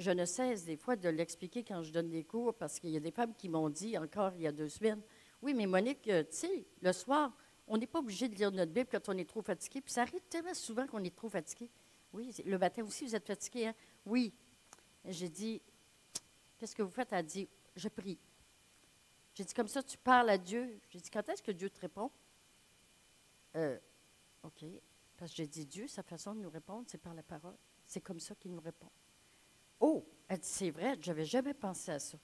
je ne cesse des fois de l'expliquer quand je donne des cours, parce qu'il y a des femmes qui m'ont dit, encore il y a 2 semaines, oui, mais Monique, tu sais, le soir, on n'est pas obligé de lire notre Bible quand on est trop fatigué. Puis ça arrive tellement souvent qu'on est trop fatigué. Oui, le matin aussi, vous êtes fatigué, hein? Oui. J'ai dit, qu'est-ce que vous faites? Elle a dit, je prie. J'ai dit, comme ça, tu parles à Dieu. J'ai dit, quand est-ce que Dieu te répond? OK. Parce que j'ai dit, Dieu, sa façon de nous répondre, c'est par la parole. C'est comme ça qu'il nous répond. Oh! Elle dit, c'est vrai, je n'avais jamais pensé à ça.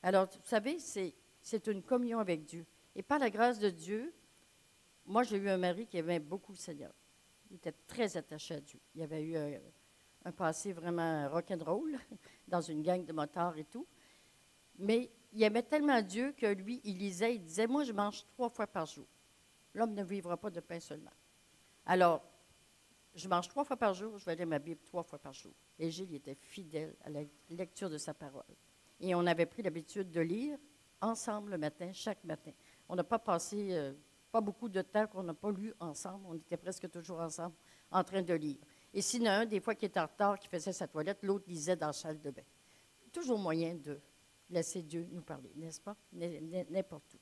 Alors, vous savez, c'est une communion avec Dieu. Et par la grâce de Dieu, moi, j'ai eu un mari qui aimait beaucoup le Seigneur. Il était très attaché à Dieu. Il avait eu un passé vraiment rock'n'roll dans une gang de motards et tout. Mais il aimait tellement Dieu que lui, il lisait, il disait, moi, je mange 3 fois par jour. L'homme ne vivra pas de pain seulement. Alors, je mange 3 fois par jour, je vais lire ma Bible 3 fois par jour. Et Gilles il était fidèle à la lecture de sa parole. Et on avait pris l'habitude de lire ensemble le matin, chaque matin. On n'a pas passé pas beaucoup de temps qu'on n'a pas lu ensemble. On était presque toujours ensemble en train de lire. Et s'il y en a un, des fois, qui était en retard, qui faisait sa toilette, l'autre lisait dans la salle de bain. Toujours moyen de laisser Dieu nous parler, n'est-ce pas? N'importe où.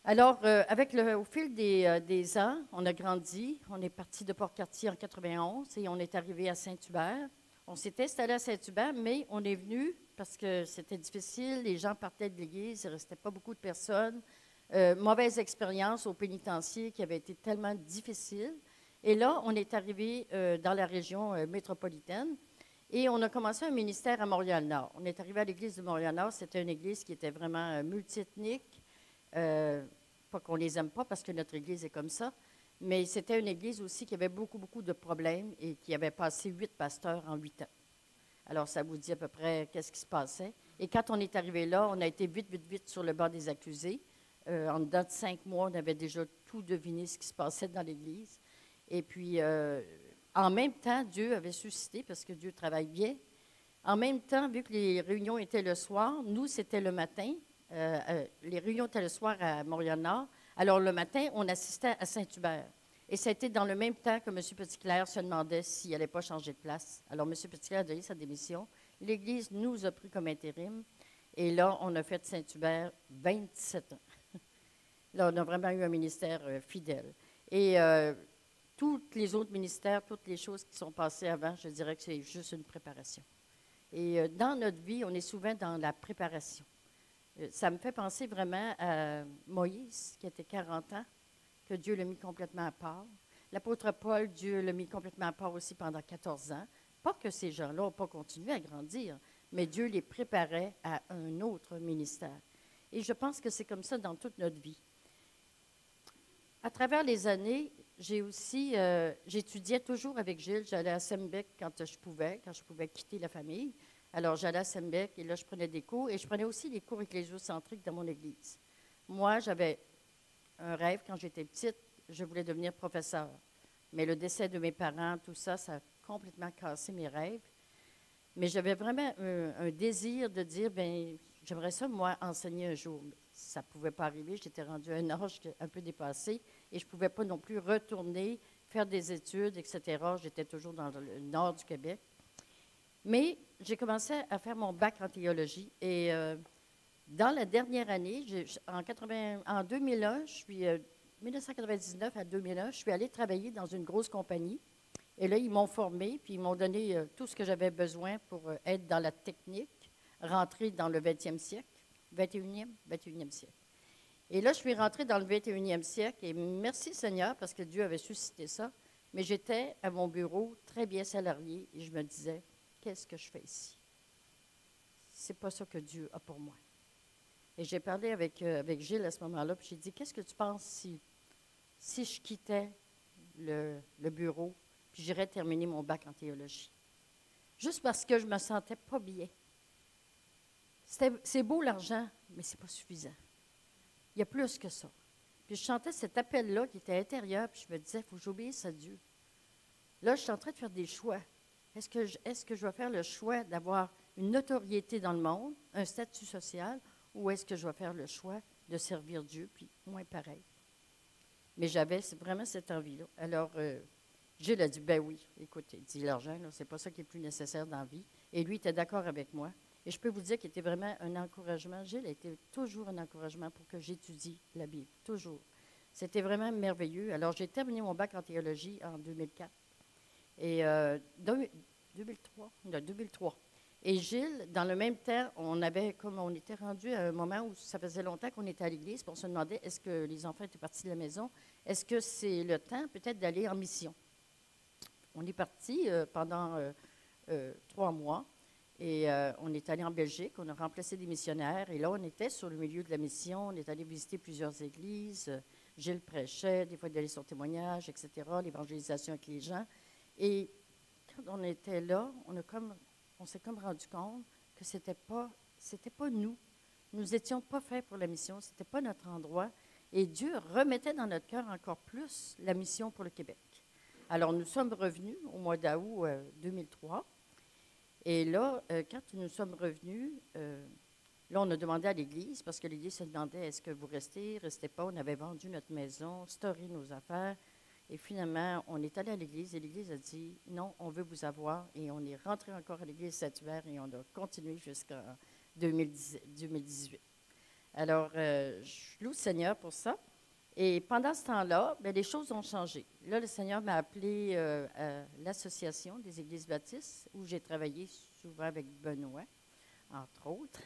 Alors, au fil des ans, on a grandi. On est parti de Port-Cartier en 91 et on est arrivé à Saint-Hubert. On s'est installé à Saint-Hubert, mais on est venu parce que c'était difficile. Les gens partaient de l'église, il ne restait pas beaucoup de personnes. Mauvaise expérience au pénitencier qui avait été tellement difficile. Et là, on est arrivé dans la région métropolitaine et on a commencé un ministère à Montréal-Nord. On est arrivé à l'église de Montréal-Nord. C'était une église qui était vraiment multiethnique. Pas qu'on les aime pas parce que notre église est comme ça, mais c'était une église aussi qui avait beaucoup, beaucoup de problèmes et qui avait passé 8 pasteurs en 8 ans. Alors, ça vous dit à peu près qu'est-ce qui se passait. Et quand on est arrivé là, on a été vite, vite, vite sur le banc des accusés. En dedans de 5 mois, on avait déjà tout deviné ce qui se passait dans l'église. Et puis, en même temps, Dieu avait suscité, parce que Dieu travaille bien, en même temps, vu que les réunions étaient le soir, nous, c'était le matin. Les réunions étaient le soir à Montréal-Nord. Alors, le matin, on assistait à Saint-Hubert. Et ça a été dans le même temps que M. Petitclerc se demandait s'il n'allait pas changer de place. Alors, M. Petitclerc a donné sa démission. L'Église nous a pris comme intérim. Et là, on a fait de Saint-Hubert 27 ans. Là, on a vraiment eu un ministère fidèle. Et tous les autres ministères, toutes les choses qui sont passées avant, je dirais que c'est juste une préparation. Et dans notre vie, on est souvent dans la préparation. Ça me fait penser vraiment à Moïse, qui était 40 ans, que Dieu l'a mis complètement à part. L'apôtre Paul, Dieu l'a mis complètement à part aussi pendant 14 ans. Pas que ces gens-là n'ont pas continué à grandir, mais Dieu les préparait à un autre ministère. Et je pense que c'est comme ça dans toute notre vie. À travers les années, j'étudiais toujours avec Gilles. J'allais à Sembec quand je pouvais quitter la famille. Alors, j'allais à Sembec et là, je prenais des cours et je prenais aussi des cours ecclésiocentriques dans mon église. Moi, j'avais un rêve quand j'étais petite, je voulais devenir professeur. Mais le décès de mes parents, tout ça, ça a complètement cassé mes rêves. Mais j'avais vraiment un désir de dire, bien, j'aimerais ça, moi, enseigner un jour. Mais ça ne pouvait pas arriver, j'étais rendue à un âge un peu dépassé et je ne pouvais pas non plus retourner, faire des études, etc. J'étais toujours dans le nord du Québec. Mais j'ai commencé à faire mon bac en théologie et dans la dernière année, en 2001, 1999 à 2001, je suis allée travailler dans une grosse compagnie. Et là, ils m'ont formée, puis ils m'ont donné tout ce que j'avais besoin pour être dans la technique, rentrer dans le 20e siècle, 21e siècle. Et là, je suis rentrée dans le 21e siècle, et merci Seigneur, parce que Dieu avait suscité ça, mais j'étais à mon bureau, très bien salariée, et je me disais, qu'est-ce que je fais ici? C'est pas ça que Dieu a pour moi. Et j'ai parlé avec Gilles à ce moment-là, puis j'ai dit, qu'est-ce que tu penses si je quittais le bureau, puis j'irais terminer mon bac en théologie? Juste parce que je ne me sentais pas bien. C'est beau l'argent, mais ce n'est pas suffisant. Il y a plus que ça. Puis je sentais cet appel-là qui était intérieur, puis je me disais, il faut que j'obéisse à Dieu. Là, je suis en train de faire des choix. Est-ce que je vais faire le choix d'avoir une notoriété dans le monde, un statut social, ou est-ce que je vais faire le choix de servir Dieu, puis moins pareil? Mais j'avais vraiment cette envie-là. Alors, Gilles a dit, ben oui, écoute, il dit, l'argent, là, c'est pas ça qui est le plus nécessaire dans la vie. Et lui, il était d'accord avec moi. Et je peux vous dire qu'il était vraiment un encouragement. Gilles a été toujours un encouragement pour que j'étudie la Bible, toujours. C'était vraiment merveilleux. Alors, j'ai terminé mon bac en théologie en 2004. Et 2003, non, 2003. Et Gilles, dans le même temps, comme on était rendu à un moment où ça faisait longtemps qu'on était à l'église, puis on se demandait, est-ce que les enfants étaient partis de la maison? Est-ce que c'est le temps peut-être d'aller en mission? On est parti pendant 3 mois et on est allé en Belgique, on a remplacé des missionnaires et là, on était sur le milieu de la mission, on est allé visiter plusieurs églises. Gilles prêchait, des fois il allait son témoignage, etc., l'évangélisation avec les gens. Et quand on était là, on s'est comme rendu compte que c'était pas nous. Nous n'étions pas faits pour la mission, c'était pas notre endroit. Et Dieu remettait dans notre cœur encore plus la mission pour le Québec. Alors, nous sommes revenus au mois d'août 2003. Et là, quand nous sommes revenus, là, on a demandé à l'Église, parce que l'Église se demandait, est-ce que vous restez pas? On avait vendu notre maison, storé nos affaires. Et finalement, on est allé à l'Église et l'Église a dit, non, on veut vous avoir. Et on est rentré encore à l'Église cet hiver et on a continué jusqu'en 2018. Alors, je loue le Seigneur pour ça. Et pendant ce temps-là, bien, les choses ont changé. Là, le Seigneur m'a appelé à l'Association des Églises baptistes, où j'ai travaillé souvent avec Benoît, entre autres.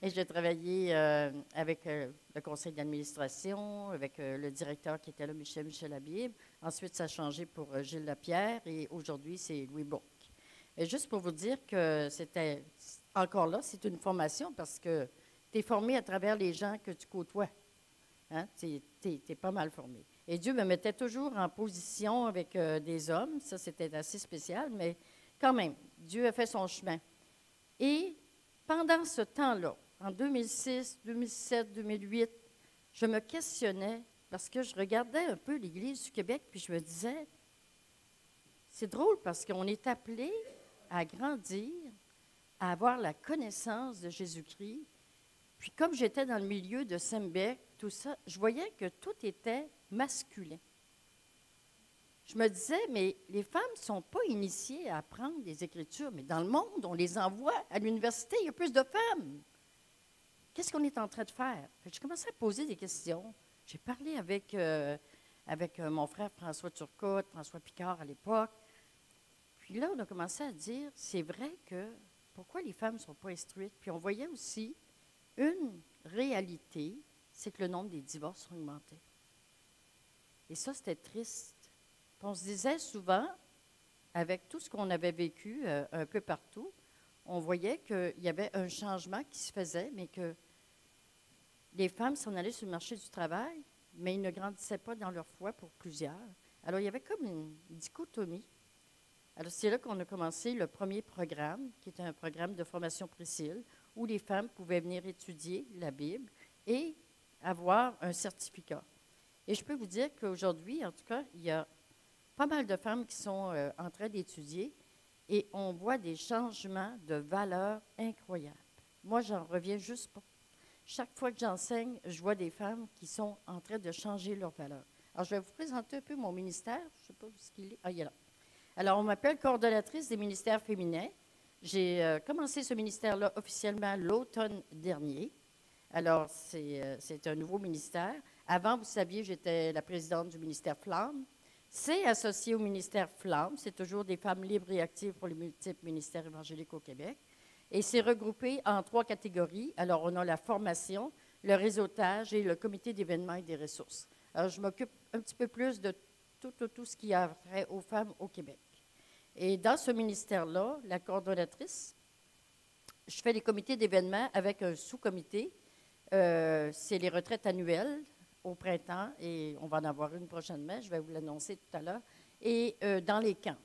Et j'ai travaillé avec le conseil d'administration, avec le directeur qui était là, Michel Habib. Ensuite, ça a changé pour Gilles Lapierre et aujourd'hui, c'est Louis Bourque. Et juste pour vous dire que c'était, encore là, c'est une formation parce que tu es formé à travers les gens que tu côtoies. Hein? Tu es pas mal formé. Et Dieu me mettait toujours en position avec des hommes. Ça, c'était assez spécial, mais quand même, Dieu a fait son chemin. Et pendant ce temps-là, en 2006, 2007, 2008, je me questionnais parce que je regardais un peu l'Église du Québec, puis je me disais, c'est drôle parce qu'on est appelé à grandir, à avoir la connaissance de Jésus-Christ. Puis comme j'étais dans le milieu de Sembec, tout ça, je voyais que tout était masculin. Je me disais, mais les femmes ne sont pas initiées à apprendre des Écritures, mais dans le monde, on les envoie à l'université, il y a plus de femmes. Qu'est-ce qu'on est en train de faire? Je commençais à poser des questions. J'ai parlé avec mon frère François Turcotte, François Picard à l'époque. Puis là, on a commencé à dire, c'est vrai que pourquoi les femmes ne sont pas instruites? Puis on voyait aussi une réalité, c'est que le nombre des divorces a augmenté. Et ça, c'était triste. Puis on se disait souvent, avec tout ce qu'on avait vécu un peu partout, on voyait qu'il y avait un changement qui se faisait, mais que les femmes s'en allaient sur le marché du travail, mais ils ne grandissaient pas dans leur foi pour plusieurs. Alors, il y avait comme une dichotomie. Alors, c'est là qu'on a commencé le premier programme, qui était un programme de formation Priscille, où les femmes pouvaient venir étudier la Bible et avoir un certificat. Et je peux vous dire qu'aujourd'hui, en tout cas, il y a pas mal de femmes qui sont en train d'étudier et on voit des changements de valeurs incroyables. Moi, j'en reviens juste pas. Chaque fois que j'enseigne, je vois des femmes qui sont en train de changer leurs valeurs. Alors, je vais vous présenter un peu mon ministère. Je ne sais pas où est-ce qu'il est. Ah, il est là. Alors, on m'appelle coordonnatrice des ministères féminins. J'ai commencé ce ministère-là officiellement l'automne dernier. Alors, c'est un nouveau ministère. Avant, vous saviez, j'étais la présidente du ministère Flamme. C'est associé au ministère Flamme. C'est toujours des femmes libres et actives pour les multiples ministères évangéliques au Québec. Et c'est regroupé en 3 catégories. Alors, on a la formation, le réseautage et le comité d'événements et des ressources. Alors, je m'occupe un petit peu plus de tout ce qui a trait aux femmes au Québec. Et dans ce ministère-là, la coordonnatrice, je fais les comités d'événements avec un sous-comité. C'est les retraites annuelles au printemps, et on va en avoir une prochainement, je vais vous l'annoncer tout à l'heure, et dans les camps.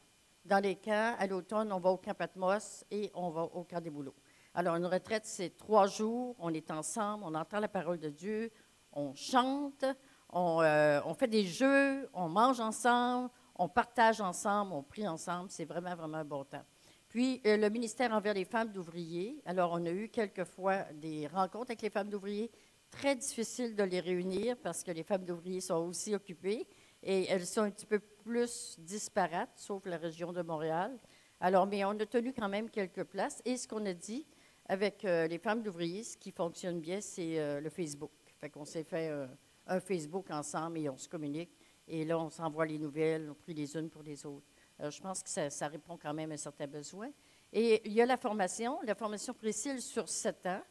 Dans les camps, à l'automne, on va au camp Patmos et on va au camp des Bouleaux. Alors, une retraite, c'est 3 jours, on est ensemble, on entend la parole de Dieu, on chante, on fait des jeux, on mange ensemble, on partage ensemble, on prie ensemble. C'est vraiment, vraiment un bon temps. Puis, le ministère envers les femmes d'ouvriers. Alors, on a eu quelquefois des rencontres avec les femmes d'ouvriers. Très difficile de les réunir parce que les femmes d'ouvriers sont aussi occupées. Et elles sont un petit peu plus disparates, sauf la région de Montréal. Alors, mais on a tenu quand même quelques places. Et ce qu'on a dit avec les femmes d'ouvriers, ce qui fonctionne bien, c'est le Facebook. Fait qu'on s'est fait un Facebook ensemble et on se communique. Et là, on s'envoie les nouvelles, on prie les unes pour les autres. Alors, je pense que ça répond quand même à un certain besoin. Et il y a la formation Précile sur 7 ans.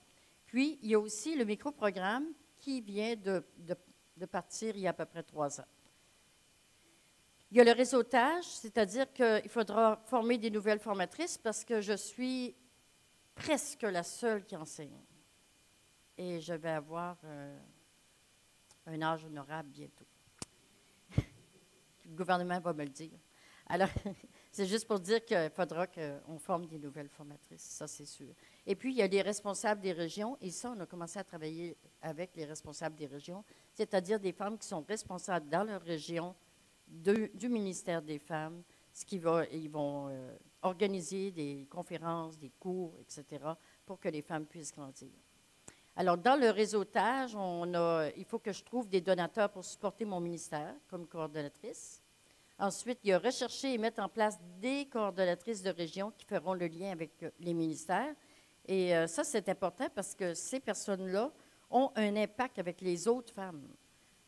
Puis, il y a aussi le micro-programme qui vient de partir il y a à peu près 3 ans. Il y a le réseautage, c'est-à-dire qu'il faudra former des nouvelles formatrices parce que je suis presque la seule qui enseigne. Et je vais avoir un âge honorable bientôt. Le gouvernement va me le dire. Alors, c'est juste pour dire qu'il faudra qu'on forme des nouvelles formatrices, ça c'est sûr. Et puis, il y a les responsables des régions, et ça, on a commencé à travailler avec les responsables des régions, c'est-à-dire des femmes qui sont responsables dans leur région du ministère des Femmes, ils vont organiser des conférences, des cours, etc., pour que les femmes puissent grandir. Alors, dans le réseautage, il faut que je trouve des donateurs pour supporter mon ministère comme coordonnatrice. Ensuite, il y a rechercher et mettre en place des coordonnatrices de région qui feront le lien avec les ministères. Et ça, c'est important parce que ces personnes-là ont un impact avec les autres femmes.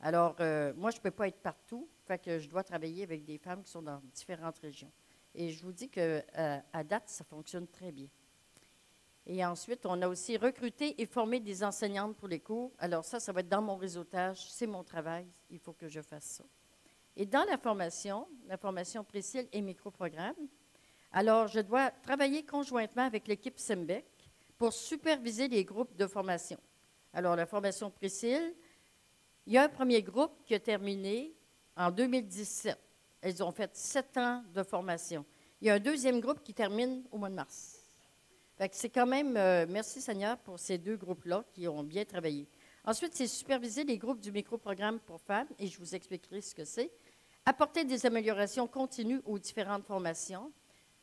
Alors, moi, je ne peux pas être partout, fait que je dois travailler avec des femmes qui sont dans différentes régions. Et je vous dis qu'à date, ça fonctionne très bien. Et ensuite, on a aussi recruté et formé des enseignantes pour les cours. Alors ça va être dans mon réseautage, c'est mon travail, il faut que je fasse ça. Et dans la formation précile et micro-programme, alors je dois travailler conjointement avec l'équipe SEMBEC pour superviser les groupes de formation. Alors la formation précile, il y a un premier groupe qui a terminé en 2017. Elles ont fait 7 ans de formation. Il y a un deuxième groupe qui termine au mois de mars. Fait que c'est quand même, merci Seigneur pour ces 2 groupes-là qui ont bien travaillé. Ensuite, c'est superviser les groupes du micro-programme pour femmes, et je vous expliquerai ce que c'est. Apporter des améliorations continues aux différentes formations.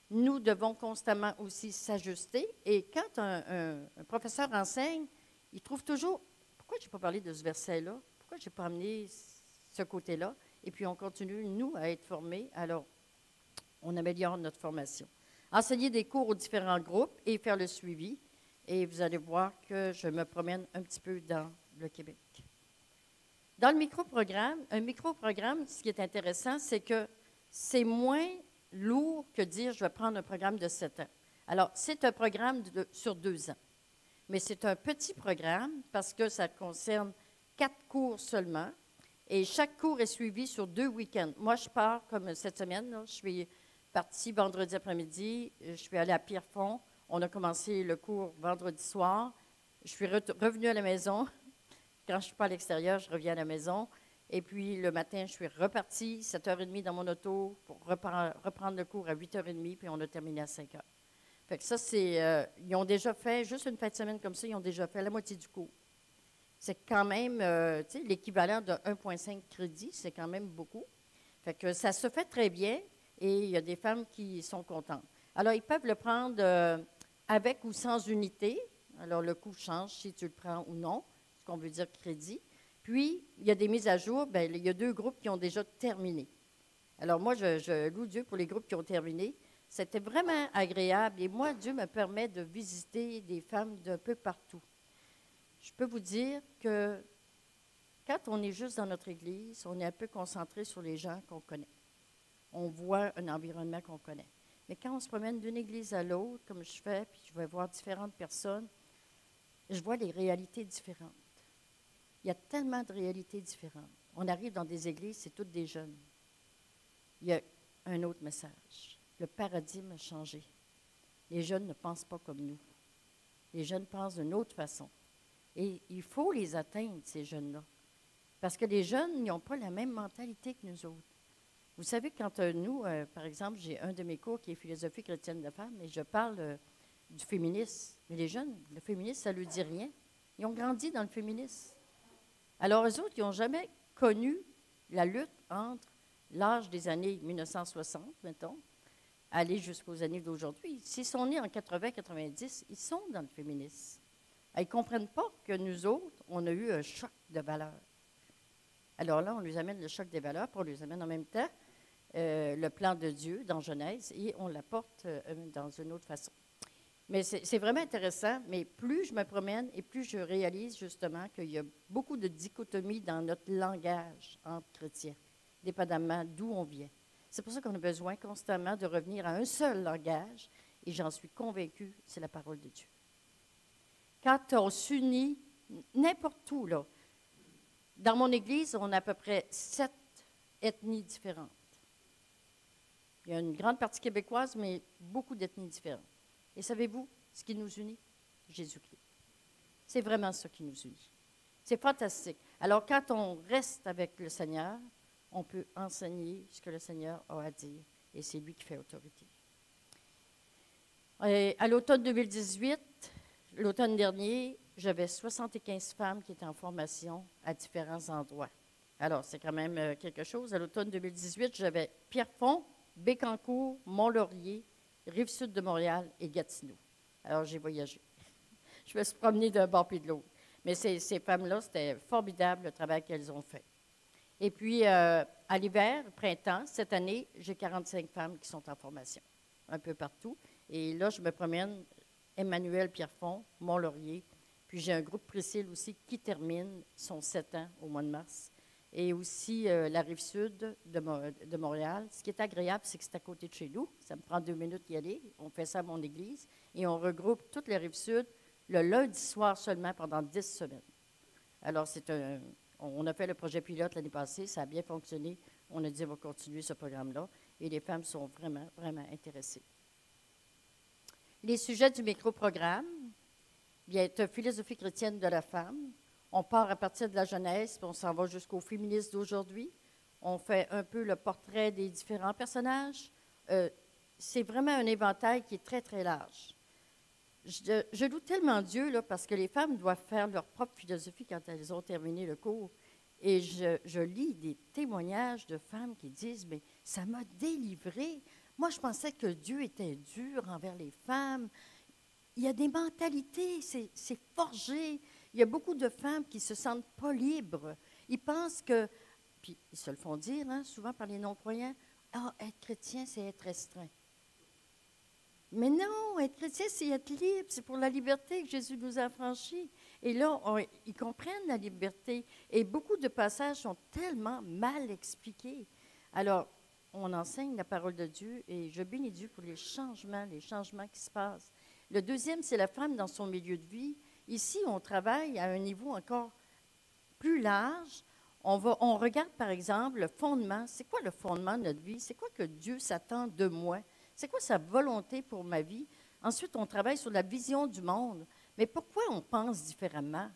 Nous devons constamment aussi s'ajuster. Et quand un professeur enseigne, il trouve toujours, pourquoi je n'ai pas parlé de ce verset-là? Pourquoi je n'ai pas amené ce côté-là? Et puis, on continue, nous, à être formés. Alors, on améliore notre formation. Enseigner des cours aux différents groupes et faire le suivi. Et vous allez voir que je me promène un petit peu dans le Québec. Dans le micro-programme, un micro-programme, ce qui est intéressant, c'est que c'est moins lourd que dire je vais prendre un programme de 7 ans. Alors, c'est un programme sur 2 ans. Mais c'est un petit programme parce que ça concerne 4 cours seulement. Et chaque cours est suivi sur 2 week-ends. Moi, je pars comme cette semaine, là, je suis partie vendredi après-midi, je suis allée à Pierrefonds. On a commencé le cours vendredi soir. Je suis revenue à la maison. Quand je ne suis pas à l'extérieur, je reviens à la maison. Et puis, le matin, je suis repartie 7h30 dans mon auto pour reprendre le cours à 8h30, puis on a terminé à 5h. Fait que ça, ils ont déjà fait, juste une fin de semaine comme ça, ils ont déjà fait la moitié du cours. C'est quand même, tu sais, l'équivalent de 1,5 crédit, c'est quand même beaucoup. Fait que ça se fait très bien et il y a des femmes qui sont contentes. Alors, ils peuvent le prendre avec ou sans unité. Alors, le coût change si tu le prends ou non, ce qu'on veut dire crédit. Puis, il y a des mises à jour. Bien, il y a 2 groupes qui ont déjà terminé. Alors, moi, je loue Dieu pour les groupes qui ont terminé. C'était vraiment agréable. Et moi, Dieu me permet de visiter des femmes d'un peu partout. Je peux vous dire que quand on est juste dans notre église, on est un peu concentré sur les gens qu'on connaît. On voit un environnement qu'on connaît. Mais quand on se promène d'une église à l'autre, comme je fais, puis je vais voir différentes personnes, je vois des réalités différentes. Il y a tellement de réalités différentes. On arrive dans des églises, c'est toutes des jeunes. Il y a un autre message. Le paradigme a changé. Les jeunes ne pensent pas comme nous. Les jeunes pensent d'une autre façon. Et il faut les atteindre, ces jeunes-là. Parce que les jeunes n'ont pas la même mentalité que nous autres. Vous savez, quand nous, par exemple, j'ai un de mes cours qui est philosophie chrétienne de femme, et je parle du féminisme. Mais les jeunes, le féminisme, ça ne leur dit rien. Ils ont grandi dans le féminisme. Alors, eux autres, ils n'ont jamais connu la lutte entre l'âge des années 1960, mettons, aller jusqu'aux années d'aujourd'hui. S'ils sont nés en 80-90, ils sont dans le féminisme. Ils ne comprennent pas que nous autres, on a eu un choc de valeurs. Alors là, on lui amène le choc des valeurs, puis on lui amène en même temps le plan de Dieu dans Genèse, et on l'apporte dans une autre façon. Mais c'est vraiment intéressant, mais plus je me promène et plus je réalise justement qu'il y a beaucoup de dichotomies dans notre langage entre chrétiens, dépendamment d'où on vient. C'est pour ça qu'on a besoin constamment de revenir à un seul langage, et j'en suis convaincue, c'est la parole de Dieu. Quand on s'unit, n'importe où, là, dans mon église, on a à peu près 7 ethnies différentes. Il y a une grande partie québécoise, mais beaucoup d'ethnies différentes. Et savez-vous ce qui nous unit? Jésus-Christ. C'est vraiment ça qui nous unit. C'est fantastique. Alors, quand on reste avec le Seigneur, on peut enseigner ce que le Seigneur a à dire, et c'est lui qui fait autorité. Et à l'automne 2018, l'automne dernier, j'avais 75 femmes qui étaient en formation à différents endroits. Alors, c'est quand même quelque chose. À l'automne 2018, j'avais Pierrefonds, Bécancour, Mont-Laurier, Rive-Sud de Montréal et Gatineau. Alors, j'ai voyagé. Je me suis promenée d'un bord puis de l'autre. Mais ces femmes-là, c'était formidable le travail qu'elles ont fait. Et puis, à l'hiver, printemps, cette année, j'ai 45 femmes qui sont en formation, un peu partout. Et là, je me promène Emmanuel Pierrefonds, Mont-Laurier. Puis, j'ai un groupe Priscille aussi qui termine son 7 ans au mois de mars. Et aussi la Rive-Sud de Montréal. Ce qui est agréable, c'est que c'est à côté de chez nous. Ça me prend 2 minutes d'y aller. On fait ça à mon église. Et on regroupe toute la Rive-Sud le lundi soir seulement pendant 10 semaines. Alors, on a fait le projet pilote l'année passée. Ça a bien fonctionné. On a dit, on va continuer ce programme-là. Et les femmes sont vraiment, vraiment intéressées. Les sujets du micro-programme, bien, philosophie chrétienne de la femme. On part à partir de la Genèse, puis on s'en va jusqu'aux féministes d'aujourd'hui. On fait un peu le portrait des différents personnages. C'est vraiment un éventail qui est très, très large. Je loue tellement Dieu, là, parce que les femmes doivent faire leur propre philosophie quand elles ont terminé le cours. Et je lis des témoignages de femmes qui disent, mais ça m'a délivrée. Moi, je pensais que Dieu était dur envers les femmes. Il y a des mentalités, c'est forgé. Il y a beaucoup de femmes qui ne se sentent pas libres. Ils pensent que, puis ils se le font dire, hein, souvent par les non-croyants, « Ah, être chrétien, c'est être restreint. » Mais non, être chrétien, c'est être libre. C'est pour la liberté que Jésus nous a franchis. Et là, ils comprennent la liberté. Et beaucoup de passages sont tellement mal expliqués. Alors, on enseigne la parole de Dieu et je bénis Dieu pour les changements qui se passent. Le deuxième, c'est la femme dans son milieu de vie. Ici, on travaille à un niveau encore plus large. On regarde, par exemple, le fondement. C'est quoi le fondement de notre vie? C'est quoi que Dieu s'attend de moi? C'est quoi sa volonté pour ma vie? Ensuite, on travaille sur la vision du monde. Mais pourquoi on pense différemment?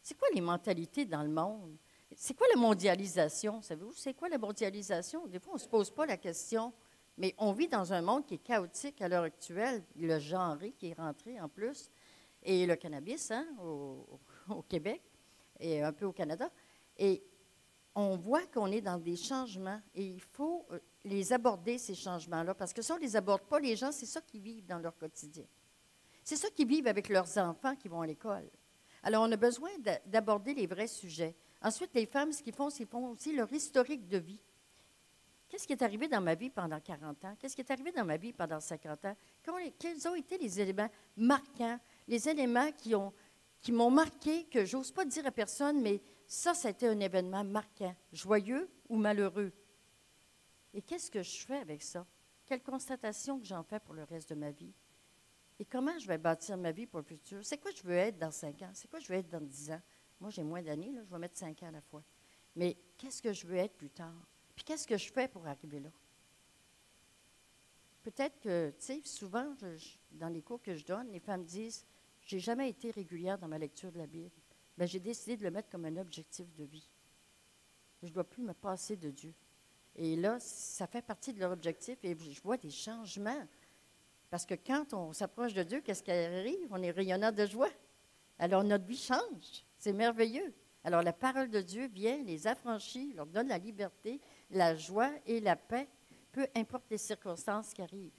C'est quoi les mentalités dans le monde? C'est quoi la mondialisation? Savez-vous, c'est quoi la mondialisation? Des fois, on ne se pose pas la question. Mais on vit dans un monde qui est chaotique à l'heure actuelle, le genré qui est rentré en plus, et le cannabis hein, au Québec et un peu au Canada. Et on voit qu'on est dans des changements et il faut les aborder, ces changements-là, parce que si on ne les aborde pas, les gens, c'est ça qu'ils vivent dans leur quotidien. C'est ça qu'ils vivent avec leurs enfants qui vont à l'école. Alors, on a besoin d'aborder les vrais sujets. Ensuite, les femmes, ce qu'ils font, c'est qu'ils font aussi leur historique de vie. Qu'est-ce qui est arrivé dans ma vie pendant 40 ans? Qu'est-ce qui est arrivé dans ma vie pendant 50 ans? Quels ont été les éléments marquants, les éléments qui m'ont marqué, que j'ose pas dire à personne, mais ça a été un événement marquant, joyeux ou malheureux. Et qu'est-ce que je fais avec ça? Quelle constatation que j'en fais pour le reste de ma vie? Et comment je vais bâtir ma vie pour le futur? C'est quoi je veux être dans 5 ans? C'est quoi je veux être dans 10 ans? Moi, j'ai moins d'années, là, je vais mettre 5 ans à la fois. Mais qu'est-ce que je veux être plus tard? Puis qu'est-ce que je fais pour arriver là? Peut-être que, tu sais, souvent, dans les cours que je donne, les femmes disent « J'ai jamais été régulière dans ma lecture de la Bible. » Bien, j'ai décidé de le mettre comme un objectif de vie. Je ne dois plus me passer de Dieu. Et là, ça fait partie de leur objectif et je vois des changements. Parce que quand on s'approche de Dieu, qu'est-ce qui arrive? On est rayonnant de joie. Alors, notre vie change. C'est merveilleux. Alors, la parole de Dieu vient, les affranchit, leur donne la liberté, la joie et la paix, peu importe les circonstances qui arrivent.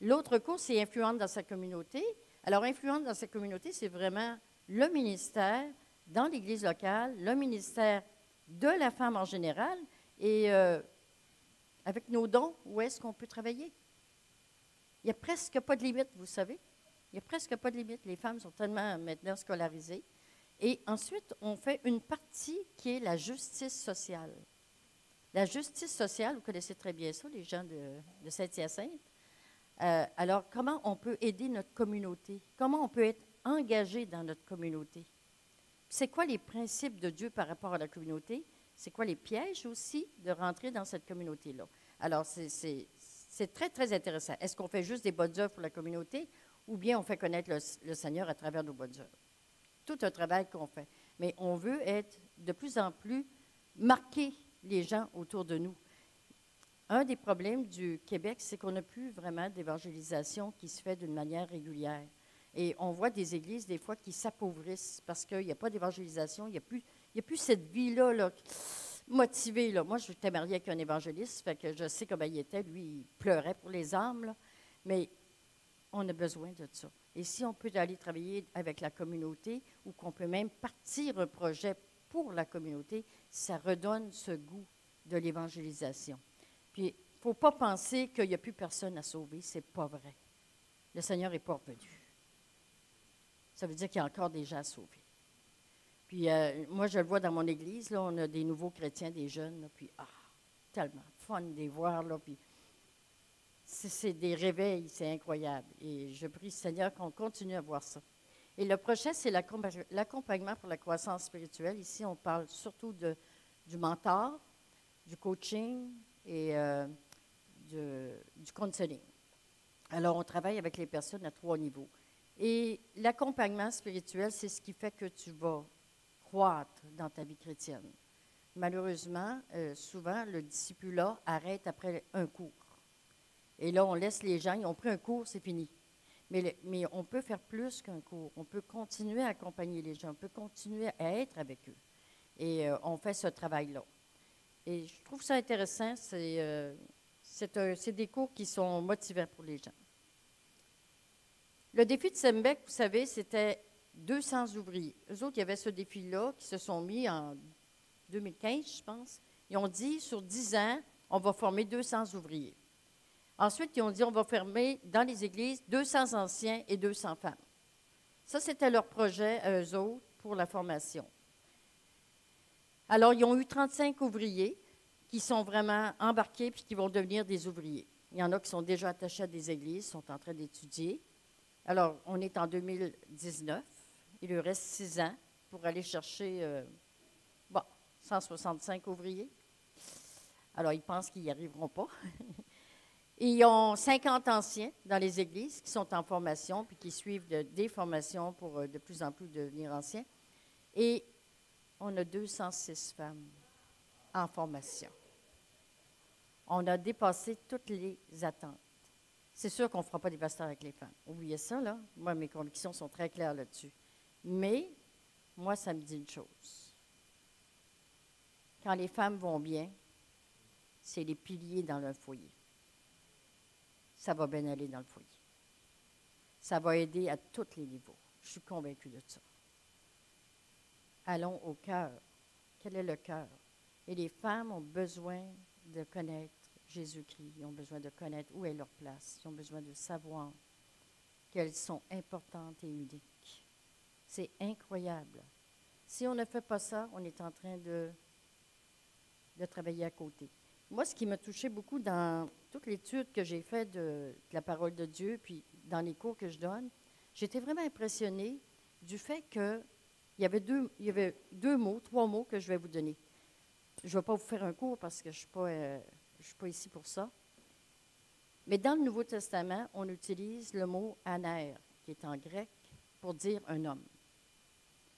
L'autre cours, c'est influente dans sa communauté. Alors, influente dans sa communauté, c'est vraiment le ministère dans l'Église locale, le ministère de la femme en général. Et avec nos dons, où est-ce qu'on peut travailler? Il n'y a presque pas de limite, vous savez. Il n'y a presque pas de limite. Les femmes sont tellement maintenant scolarisées. Et ensuite, on fait une partie qui est la justice sociale. La justice sociale, vous connaissez très bien ça, les gens de Saint-Hyacinthe. Alors, comment on peut aider notre communauté? Comment on peut être engagé dans notre communauté? C'est quoi les principes de Dieu par rapport à la communauté? C'est quoi les pièges aussi de rentrer dans cette communauté-là? Alors, c'est très, très intéressant. Est-ce qu'on fait juste des bonnes œuvres pour la communauté ou bien on fait connaître le Seigneur à travers nos bonnes œuvres? Tout un travail qu'on fait. Mais on veut être de plus en plus marquer les gens autour de nous. Un des problèmes du Québec, c'est qu'on n'a plus vraiment d'évangélisation qui se fait d'une manière régulière. Et on voit des églises, des fois, qui s'appauvrissent parce qu'il n'y a pas d'évangélisation, il n'y a plus cette vie-là là, motivée. Là. Moi, j'étais mariée avec un évangéliste, fait que je sais comment il était. Lui, il pleurait pour les âmes, là. Mais on a besoin de ça. Et si on peut aller travailler avec la communauté ou qu'on peut même partir un projet pour la communauté, ça redonne ce goût de l'évangélisation. Puis, il ne faut pas penser qu'il n'y a plus personne à sauver. Ce n'est pas vrai. Le Seigneur n'est pas revenu. Ça veut dire qu'il y a encore des gens à sauver. Puis, moi, je le vois dans mon église, là, on a des nouveaux chrétiens, des jeunes, là, puis, tellement fun de les voir, là, puis c'est des réveils, c'est incroyable. Et je prie, Seigneur, qu'on continue à voir ça. Et le prochain, c'est l'accompagnement pour la croissance spirituelle. Ici, on parle surtout du mentor, du coaching et du counseling. Alors, on travaille avec les personnes à 3 niveaux. Et l'accompagnement spirituel, c'est ce qui fait que tu vas croître dans ta vie chrétienne. Malheureusement, souvent, le discipulat arrête après un cours. Et là, on laisse les gens, ils ont pris un cours, c'est fini. Mais on peut faire plus qu'un cours. On peut continuer à accompagner les gens, on peut continuer à être avec eux. Et on fait ce travail-là. Et je trouve ça intéressant. C'est des cours qui sont motivants pour les gens. Le défi de Sembec, vous savez, c'était 200 ouvriers. Eux autres, il y avait ce défi-là qui se sont mis en 2015, je pense. Ils ont dit, sur 10 ans, on va former 200 ouvriers. Ensuite, ils ont dit, on va former dans les églises 200 anciens et 200 femmes. Ça, c'était leur projet, eux autres, pour la formation. Alors, ils ont eu 35 ouvriers qui sont vraiment embarqués puis qui vont devenir des ouvriers. Il y en a qui sont déjà attachés à des églises, sont en train d'étudier. Alors, on est en 2019. Il leur reste 6 ans pour aller chercher 165 ouvriers. Alors, ils pensent qu'ils n'y arriveront pas. Et ils ont 50 anciens dans les églises qui sont en formation puis qui suivent des formations pour de plus en plus devenir anciens. Et on a 206 femmes en formation. On a dépassé toutes les attentes. C'est sûr qu'on ne fera pas des pasteurs avec les femmes. Oubliez ça, là. Moi, mes convictions sont très claires là-dessus. Mais, moi, ça me dit une chose. Quand les femmes vont bien, c'est les piliers dans leur foyer. Ça va bien aller dans le foyer. Ça va aider à tous les niveaux. Je suis convaincue de ça. Allons au cœur. Quel est le cœur? Et les femmes ont besoin de connaître Jésus-Christ. Ils ont besoin de connaître où est leur place. Ils ont besoin de savoir qu'elles sont importantes et uniques. C'est incroyable. Si on ne fait pas ça, on est en train de travailler à côté. Moi, ce qui m'a touché beaucoup dans toute l'étude que j'ai faite de la parole de Dieu, puis dans les cours que je donne, j'étais vraiment impressionnée du fait qu'il y avait 3 mots que je vais vous donner. Je ne vais pas vous faire un cours parce que je ne suis pas ici pour ça. Mais dans le Nouveau Testament, on utilise le mot « aner », qui est en grec, pour dire un homme,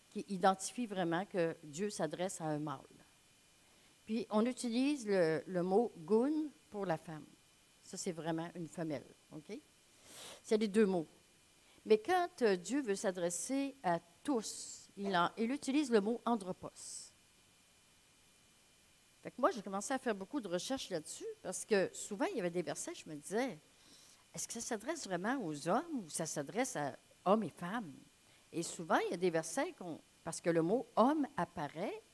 qui identifie vraiment que Dieu s'adresse à un mâle. Puis, on utilise le mot « gun » pour la femme. Ça, c'est vraiment une femelle, OK? C'est les 2 mots. Mais quand Dieu veut s'adresser à tous, il utilise le mot « andropos ». Fait que moi, j'ai commencé à faire beaucoup de recherches là-dessus parce que souvent, il y avait des versets, je me disais, est-ce que ça s'adresse vraiment aux hommes ou ça s'adresse à hommes et femmes? Et souvent, il y a des versets, parce que le mot « homme » apparaît,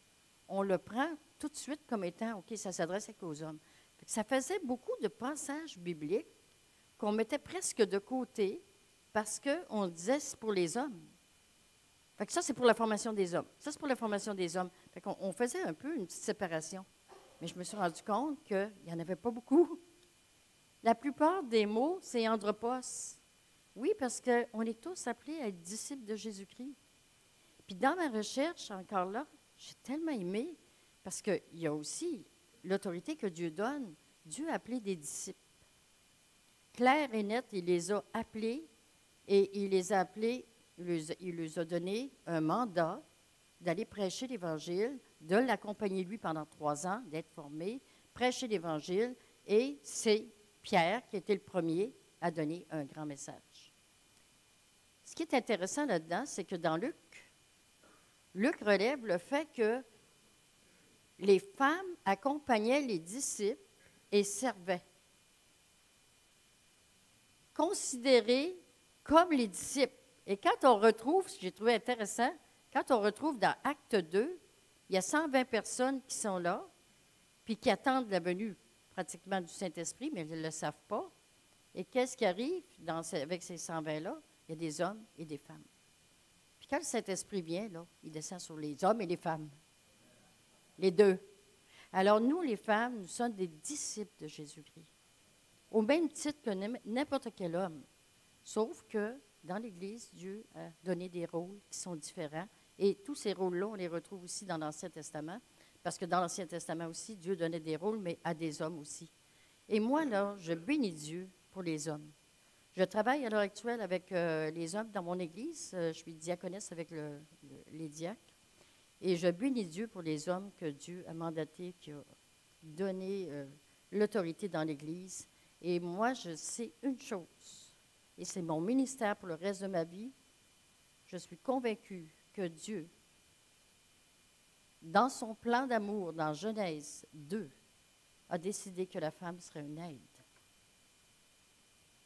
on le prend tout de suite comme étant, OK, ça s'adresse qu'aux hommes. Fait que ça faisait beaucoup de passages bibliques qu'on mettait presque de côté parce qu'on disait c'est pour les hommes. Fait que ça, c'est pour la formation des hommes. Ça, c'est pour la formation des hommes. Fait qu'on on faisait un peu une petite séparation. Mais je me suis rendu compte qu'il n'y en avait pas beaucoup. La plupart des mots, c'est andropos. Oui, parce qu'on est tous appelés à être disciples de Jésus-Christ. Puis dans ma recherche, encore là, j'ai tellement aimé, parce qu'il y a aussi l'autorité que Dieu donne. Dieu a appelé des disciples. Clair et net, il les a appelés et il les a appelés, il les a donné un mandat d'aller prêcher l'Évangile, de l'accompagner lui pendant 3 ans, d'être formé, prêcher l'Évangile, et c'est Pierre qui était le premier à donner un grand message. Ce qui est intéressant là-dedans, c'est que dans Luc relève le fait que les femmes accompagnaient les disciples et servaient. Considérés comme les disciples. Et quand on retrouve, ce que j'ai trouvé intéressant, quand on retrouve dans Acte 2, il y a 120 personnes qui sont là, puis qui attendent la venue pratiquement du Saint-Esprit, mais ils ne le savent pas. Et qu'est-ce qui arrive avec ces 120-là? Il y a des hommes et des femmes. Puis quand le Saint-Esprit vient, là, il descend sur les hommes et les femmes. Les deux. Alors nous, les femmes, nous sommes des disciples de Jésus-Christ. Au même titre que n'importe quel homme. Sauf que dans l'Église, Dieu a donné des rôles qui sont différents. Et tous ces rôles-là, on les retrouve aussi dans l'Ancien Testament. Parce que dans l'Ancien Testament aussi, Dieu donnait des rôles, mais à des hommes aussi. Et moi, là, je bénis Dieu pour les hommes. Je travaille à l'heure actuelle avec les hommes dans mon Église. Je suis diaconesse avec les diacres. Et je bénis Dieu pour les hommes que Dieu a mandatés, qui a donné l'autorité dans l'Église. Et moi, je sais une chose, et c'est mon ministère pour le reste de ma vie. Je suis convaincue que Dieu, dans son plan d'amour, dans Genèse 2, a décidé que la femme serait une aide.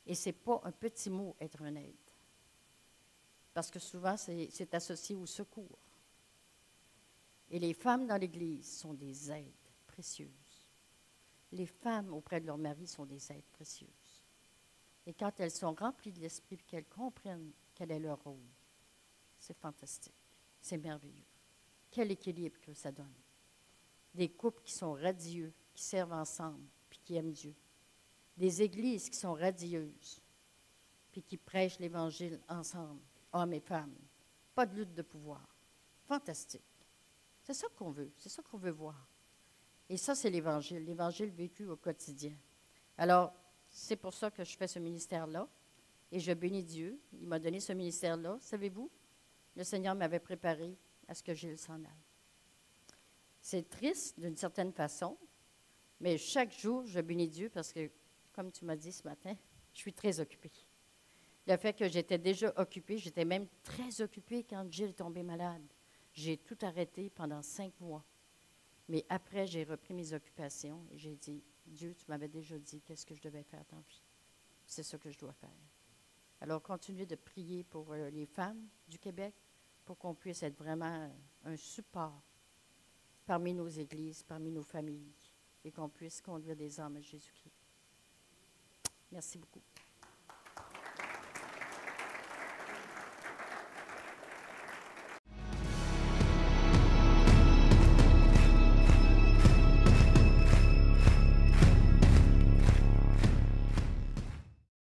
Et ce n'est pas un petit mot, être une aide. Parce que souvent, c'est associé au secours. Et les femmes dans l'Église sont des aides précieuses. Les femmes auprès de leur mari sont des aides précieuses. Et quand elles sont remplies de l'Esprit et qu'elles comprennent quel est leur rôle, c'est fantastique. C'est merveilleux. Quel équilibre que ça donne. Des couples qui sont radieux, qui servent ensemble, puis qui aiment Dieu. Des églises qui sont radieuses, puis qui prêchent l'Évangile ensemble, hommes et femmes. Pas de lutte de pouvoir. Fantastique. C'est ça qu'on veut. C'est ça qu'on veut voir. Et ça, c'est l'Évangile vécu au quotidien. Alors, c'est pour ça que je fais ce ministère-là. Et je bénis Dieu. Il m'a donné ce ministère-là. Savez-vous, le Seigneur m'avait préparé à ce que Gilles s'en aille. C'est triste d'une certaine façon, mais chaque jour, je bénis Dieu parce que, comme tu m'as dit ce matin, je suis très occupée. Le fait que j'étais déjà occupée, j'étais même très occupée quand Gilles est tombé malade. J'ai tout arrêté pendant 5 mois. Mais après, j'ai repris mes occupations et j'ai dit, Dieu, tu m'avais déjà dit qu'est-ce que je devais faire dans la vie. C'est ça que je dois faire. Alors, continuez de prier pour les femmes du Québec pour qu'on puisse être vraiment un support parmi nos églises, parmi nos familles et qu'on puisse conduire des âmes à Jésus-Christ. Merci beaucoup.